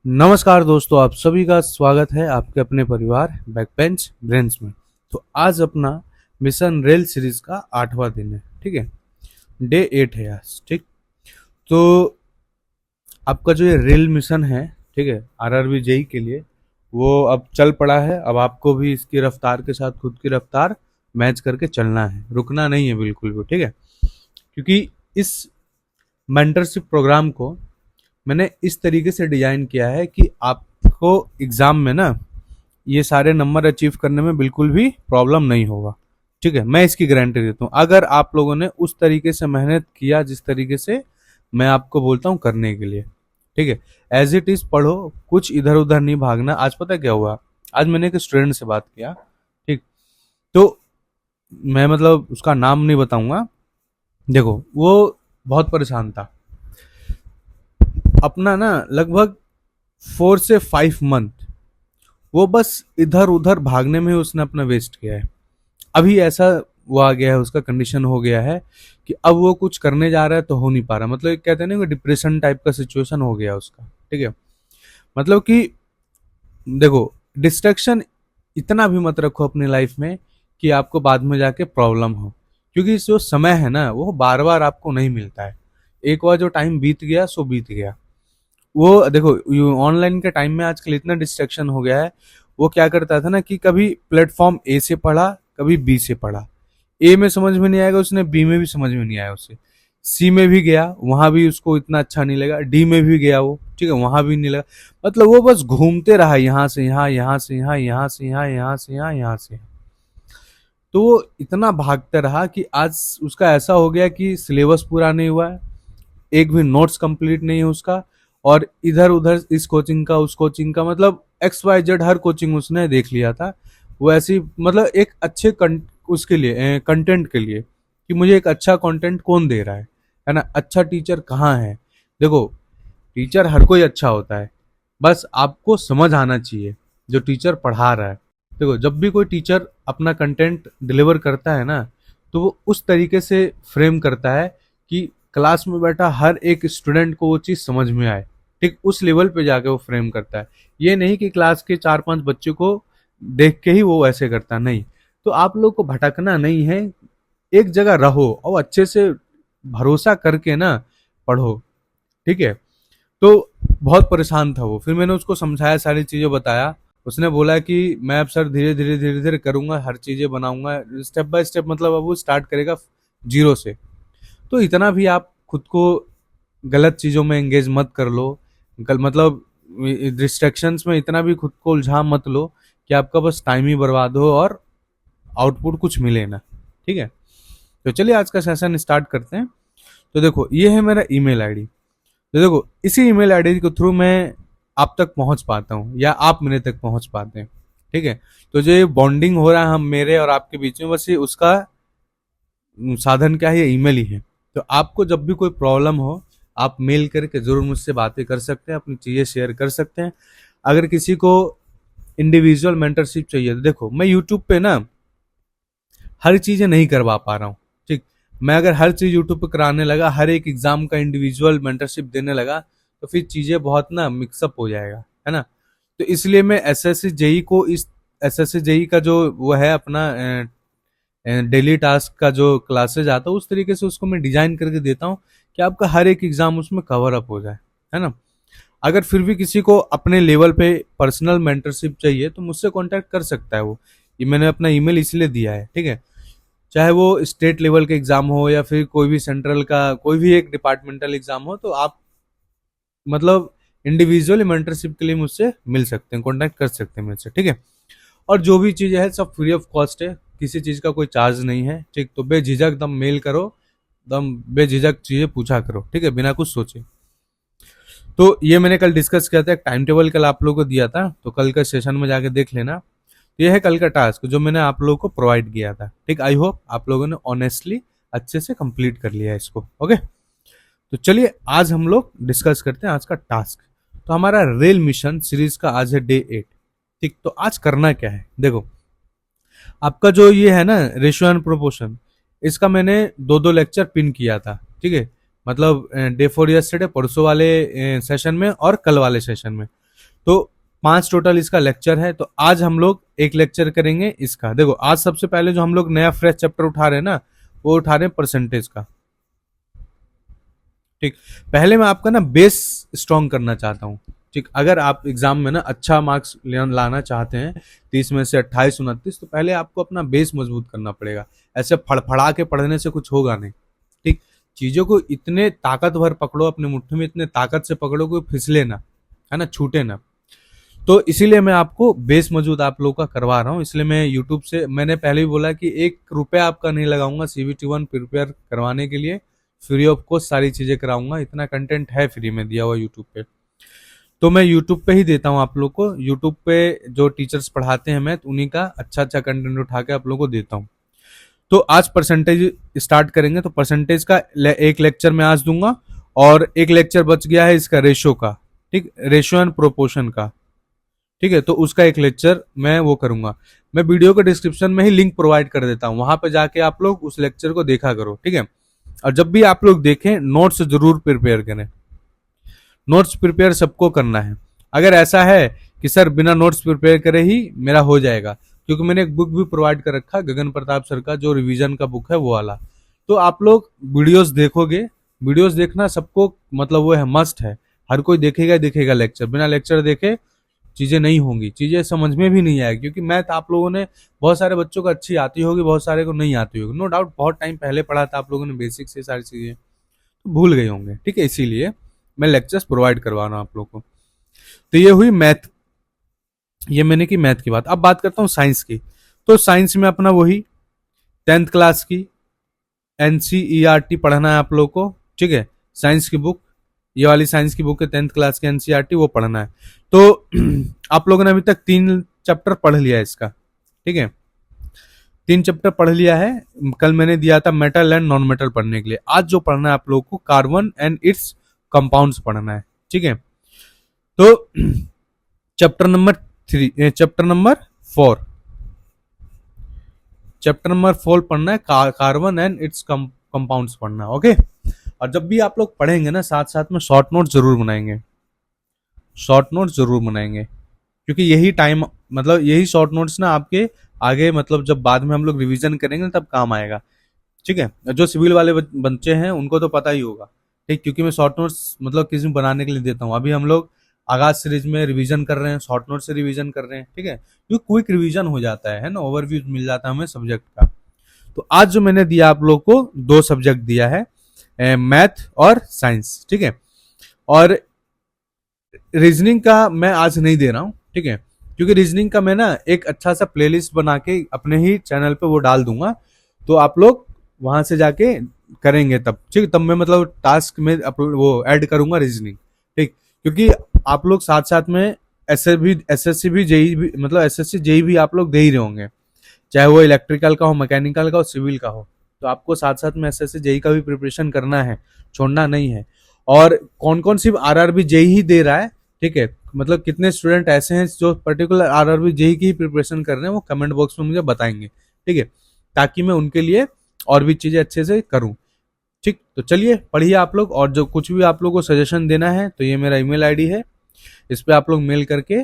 नमस्कार दोस्तों, आप सभी का स्वागत है आपके अपने परिवार बैकबेंच ब्रेन्स में। तो आज अपना मिशन रेल सीरीज का 8वां दिन है। ठीक है, डे 8 है आज। ठीक, तो आपका जो ये रेल मिशन है, ठीक है, आरआरबी जेई के लिए, वो अब चल पड़ा है। अब आपको भी इसकी रफ्तार के साथ खुद की रफ्तार मैच करके चलना है, रुकना नहीं है बिल्कुल भी। ठीक है, क्योंकि इस मेंटरशिप प्रोग्राम को मैंने इस तरीके से डिजाइन किया है कि आपको एग्जाम में ना ये सारे नंबर अचीव करने में बिल्कुल भी प्रॉब्लम नहीं होगा। ठीक है, मैं इसकी गारंटी देता हूँ अगर आप लोगों ने उस तरीके से मेहनत किया जिस तरीके से मैं आपको बोलता हूँ करने के लिए। ठीक है, एज इट इज पढ़ो, कुछ इधर उधर नहीं भागना। आज पता क्या हुआ, आज मैंने एक स्टूडेंट से बात किया। ठीक, तो मैं मतलब उसका नाम नहीं बताऊंगा। देखो, वो बहुत परेशान था। अपना ना लगभग 4 से 5 मंथ वो बस इधर उधर भागने में ही उसने अपना वेस्ट किया है। अभी ऐसा वो आ गया है, उसका कंडीशन हो गया है कि अब वो कुछ करने जा रहा है तो हो नहीं पा रहा। मतलब एक कहते हैं ना कि डिप्रेशन टाइप का सिचुएशन हो गया उसका। ठीक है, मतलब कि देखो, डिस्ट्रैक्शन इतना भी मत रखो अपनी लाइफ में कि आपको बाद में जाके प्रॉब्लम हो, क्योंकि जो समय है ना वो बार बार आपको नहीं मिलता है। एक बार जो टाइम बीत गया सो बीत गया। वो देखो, ऑनलाइन के टाइम में आजकल इतना डिस्ट्रैक्शन हो गया है। वो क्या करता था ना कि कभी प्लेटफॉर्म ए से पढ़ा, कभी बी से पढ़ा। ए में समझ में नहीं आएगा उसने, बी में भी समझ में नहीं आया उसे, सी में भी गया वहां भी उसको इतना अच्छा नहीं लगा, डी में भी गया वो, ठीक है, वहां भी नहीं लगा। मतलब वो बस घूमते रहा, यहाँ से यहाँ, यहाँ से यहाँ, यहाँ से यहाँ, यहाँ से यहाँ, यहाँ से यहाँ। तो वो इतना भागते रहा कि आज उसका ऐसा हो गया कि सिलेबस पूरा नहीं हुआ है, एक भी नोट्स कंप्लीट नहीं है उसका। और इधर उधर इस कोचिंग का उस कोचिंग का, मतलब एक्स वाई जेड हर कोचिंग उसने देख लिया था। वो ऐसी मतलब एक अच्छे उसके लिए कंटेंट के लिए कि मुझे एक अच्छा कंटेंट कौन दे रहा है ना, अच्छा टीचर कहाँ है। देखो, टीचर हर कोई अच्छा होता है, बस आपको समझ आना चाहिए जो टीचर पढ़ा रहा है। देखो, जब भी कोई टीचर अपना कंटेंट डिलीवर करता है ना, तो वो उस तरीके से फ्रेम करता है कि क्लास में बैठा हर एक स्टूडेंट को वो चीज़ समझ में आए। ठीक उस लेवल पे जाके वो फ्रेम करता है। ये नहीं कि क्लास के 4-5 बच्चों को देख के ही वो ऐसे करता, नहीं। तो आप लोग को भटकना नहीं है, एक जगह रहो और अच्छे से भरोसा करके ना पढ़ो। ठीक है, तो बहुत परेशान था वो। फिर मैंने उसको समझाया, सारी चीज़ें बताया। उसने बोला कि मैं अब सर धीरे धीरे धीरे धीरे करूंगा, हर चीज़ें बनाऊंगा स्टेप बाय स्टेप। मतलब अब वो स्टार्ट करेगा जीरो से। तो इतना भी आप खुद को गलत चीज़ों में एंगेज मत कर लो। मतलब डिस्ट्रैक्शंस में इतना भी खुद को उलझा मत लो कि आपका बस टाइम ही बर्बाद हो और आउटपुट कुछ मिले ना। ठीक है, तो चलिए आज का सेशन स्टार्ट करते हैं। तो देखो, ये है मेरा ईमेल आईडी। तो देखो, इसी ईमेल आईडी के थ्रू मैं आप तक पहुंच पाता हूँ या आप मेरे तक पहुंच पाते हैं। ठीक है, तो जो ये बॉन्डिंग हो रहा है हम मेरे और आपके बीच में, बस ये उसका साधन क्या है, ये ईमेल ही है। तो आपको जब भी कोई प्रॉब्लम हो, आप मेल करके जरूर मुझसे बातें कर सकते हैं, अपनी चीज़ें शेयर कर सकते हैं। अगर किसी को इंडिविजुअल मेंटरशिप चाहिए तो देखो, मैं यूट्यूब पे ना हर चीज़ें नहीं करवा पा रहा हूँ। ठीक, मैं अगर हर चीज़ यूट्यूब पे कराने लगा, हर एक एग्जाम का इंडिविजुअल मेंटरशिप देने लगा, तो फिर चीज़ें बहुत ना मिक्सअप हो जाएगा, है ना। तो इसलिए मैं एसएससी जेई को, इस एसएससी जेई का जो वो है अपना डेली टास्क का जो क्लासेज आता है, उस तरीके से उसको मैं डिजाइन करके देता हूँ कि आपका हर एक एग्जाम उसमें कवर अप हो जाए, है ना। अगर फिर भी किसी को अपने लेवल पे पर्सनल मेंटरशिप चाहिए तो मुझसे कांटेक्ट कर सकता है वो। ये मैंने अपना ईमेल इसलिए दिया है। ठीक है, चाहे वो स्टेट लेवल के एग्जाम हो या फिर कोई भी सेंट्रल का कोई भी एक डिपार्टमेंटल एग्जाम हो, तो आप मतलब इंडिविजुअल मेंटरशिप के लिए मुझसे मिल सकते हैं, कांटेक्ट कर सकते हैं मुझसे। ठीक है, और जो भी चीज़ें है सब फ्री ऑफ कॉस्ट है, किसी चीज़ का कोई चार्ज नहीं है। ठीक, तो बेझिझक दम मेल करो, दम बेझिझक चीज़ें पूछा करो। ठीक है, बिना कुछ सोचे। तो ये मैंने कल डिस्कस किया था, एक टाइम टेबल कल आप लोगों को दिया था, तो कल का सेशन में जाके देख लेना। तो ये है कल का टास्क जो मैंने आप लोगों को प्रोवाइड किया था। ठीक, आई होप आप लोगों ने ऑनेस्टली अच्छे से कंप्लीट कर लिया है इसको। ओके, तो चलिए आज हम लोग डिस्कस करते हैं आज का टास्क। तो हमारा रेल मिशन सीरीज का आज है डे 8। ठीक, तो आज करना क्या है, देखो, आपका जो ये है ना रेशियो एंड प्रोपोर्शन, इसका मैंने दो दो लेक्चर पिन किया था। ठीक है, मतलब डे 4 यस्टरडे, परसों वाले सेशन में और कल वाले सेशन में। तो 5 टोटल इसका लेक्चर है। तो आज हम लोग एक लेक्चर करेंगे इसका। देखो आज सबसे पहले जो हम लोग नया फ्रेश चैप्टर उठा रहे हैं ना, वो उठा रहे हैं परसेंटेज का। ठीक, पहले मैं आपका ना बेस स्ट्रॉन्ग करना चाहता हूँ। ठीक, अगर आप एग्जाम में ना अच्छा मार्क्स लाना चाहते हैं 30 में से 28 29, तो पहले आपको अपना बेस मजबूत करना पड़ेगा। ऐसे फड़फड़ा के पढ़ने से कुछ होगा नहीं। ठीक, चीजों को इतने ताकतवर पकड़ो, अपने मुट्ठी में इतने ताकत से पकड़ो कि फिसले ना, है ना, छूटे ना। तो इसीलिए मैं आपको बेस मजबूत आप लोगों का करवा रहा हूँ। इसलिए मैं यूट्यूब से, मैंने पहले भी बोला कि 1 रुपया आपका नहीं लगाऊंगा CBT1 प्रिपेयर करवाने के लिए। फ्री ऑफ कॉस्ट सारी चीजें कराऊंगा, इतना कंटेंट है फ्री में दिया हुआ यूट्यूब पे। तो मैं यूट्यूब पे ही देता हूँ आप लोग को। यूट्यूब पे जो टीचर्स पढ़ाते हैं मैथ, उन्हीं का अच्छा अच्छा कंटेंट उठा के आप लोगों को देता हूँ। तो आज परसेंटेज स्टार्ट करेंगे। तो परसेंटेज का एक लेक्चर मैं आज दूंगा, और एक लेक्चर बच गया है इसका रेशो का। ठीक, रेशो एंड प्रोपोर्शन का। ठीक है, तो उसका एक लेक्चर मैं वो करूंगा। मैं वीडियो के डिस्क्रिप्शन में ही लिंक प्रोवाइड कर देता हूँ, वहां पे जाके आप लोग उस लेक्चर को देखा करो। ठीक है, और जब भी आप लोग देखें नोट्स जरूर प्रिपेयर करें। नोट्स प्रिपेयर सबको करना है। अगर ऐसा है कि सर बिना नोट्स प्रिपेयर करे ही मेरा हो जाएगा, क्योंकि मैंने एक बुक भी प्रोवाइड कर रखा, गगन प्रताप सर का जो रिवीजन का बुक है वो वाला। तो आप लोग वीडियोस देखोगे, वीडियोस देखना सबको मतलब वो है, मस्ट है। हर कोई देखेगा देखेगा लेक्चर, बिना लेक्चर देखे चीजें नहीं होंगी, चीजें समझ में भी नहीं आएगी। क्योंकि मैथ आप लोगों ने, बहुत सारे बच्चों को अच्छी आती होगी, बहुत सारे को नहीं आती होगी, नो डाउट। बहुत टाइम पहले पढ़ा था आप लोगों ने बेसिक से सारी चीजें, तो भूल गए होंगे। ठीक है, इसीलिए मैं लेक्चर्स प्रोवाइड करवा रहा हूँ आप लोगों को। तो ये हुई मैथ, ये मैंने की मैथ की बात। अब बात करता हूँ साइंस की। तो साइंस में अपना वही 10th क्लास की NCERT पढ़ना है आप लोगों को। ठीक है, साइंस की बुक, ये वाली साइंस की बुक है 10th क्लास की NCERT, वो पढ़ना है। तो आप लोगों ने अभी तक 3 चैप्टर पढ़ लिया है इसका। ठीक है, 3 चैप्टर पढ़ लिया है। कल मैंने दिया था मेटल एंड नॉन मेटल पढ़ने के लिए। आज जो पढ़ना है आप लोगों को, कार्बन एंड इट्स कंपाउंड्स पढ़ना है। ठीक है, तो chapter number 3, chapter number 4, chapter number 4 पढ़ना है, कार्बन एंड इट्स कंपाउंड्स पढ़ना है। ओके, और जब भी आप लोग पढ़ेंगे ना, साथ साथ में शॉर्ट नोट जरूर बनाएंगे, शॉर्ट नोट्स जरूर बनाएंगे। क्योंकि यही टाइम, मतलब यही शॉर्ट नोट्स ना आपके आगे, मतलब जब बाद में हम लोग रिवीजन करेंगे तब काम आएगा। ठीक है, जो सिविल वाले बच्चे हैं उनको तो पता ही होगा। ठीक, क्योंकि मैं शॉर्ट नोट्स मतलब किसी में बनाने के लिए देता हूँ। अभी हम लोग आगाज सीरीज में रिवीजन कर रहे हैं, शॉर्ट नोट से रिवीजन कर रहे हैं। ठीक है, क्योंकि क्विक रिवीजन हो जाता है ना, ओवरव्यू मिल जाता है हमें सब्जेक्ट का। तो आज जो मैंने दिया आप लोग को, 2 सब्जेक्ट दिया है, मैथ और साइंस। ठीक है, और रीजनिंग का मैं आज नहीं दे रहा हूँ। ठीक है, क्योंकि रीजनिंग का मैं ना एक अच्छा सा प्लेलिस्ट बना के अपने ही चैनल पे वो डाल दूंगा, तो आप लोग वहां से जाके करेंगे तब। ठीक, तब मैं मतलब टास्क में वो ऐड करूंगा रीजनिंग। ठीक, क्योंकि आप लोग साथ साथ में एसएससी भी जेई भी, मतलब एसएससी जेई भी आप लोग दे ही रहे होंगे, चाहे वो इलेक्ट्रिकल का हो, मैकेनिकल का हो, सिविल का हो। तो आपको साथ साथ में एसएससी जेई का भी प्रिपरेशन करना है, छोड़ना नहीं है। और कौन कौन सिर्फ आरआरबी जेई ही दे रहा है, ठीक है, मतलब कितने स्टूडेंट ऐसे हैं जो पर्टिकुलर आरआरबी जेई की ही प्रिपरेशन कर रहे हैं, वो कमेंट बॉक्स में मुझे बताएंगे। ठीक है, ताकि मैं उनके लिए और भी चीजें अच्छे से करूं। ठीक, तो चलिए पढ़िए आप लोग, और जो कुछ भी आप लोग को सजेशन देना है तो ये मेरा ईमेल आईडी है, इस पे आप लोग मेल करके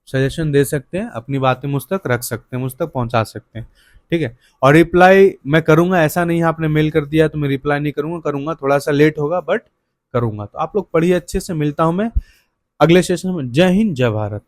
सजेशन दे सकते हैं, अपनी बातें मुझ तक रख सकते हैं, मुझ तक पहुंचा सकते हैं। ठीक है, और रिप्लाई मैं करूंगा, ऐसा नहीं है आपने मेल कर दिया तो मैं रिप्लाई नहीं करूंगा, करूंगा थोड़ा सा लेट होगा बट करूंगा। तो आप लोग पढ़िए अच्छे से, मिलता हूं मैं अगले सेशन में। जय हिंद, जय भारत।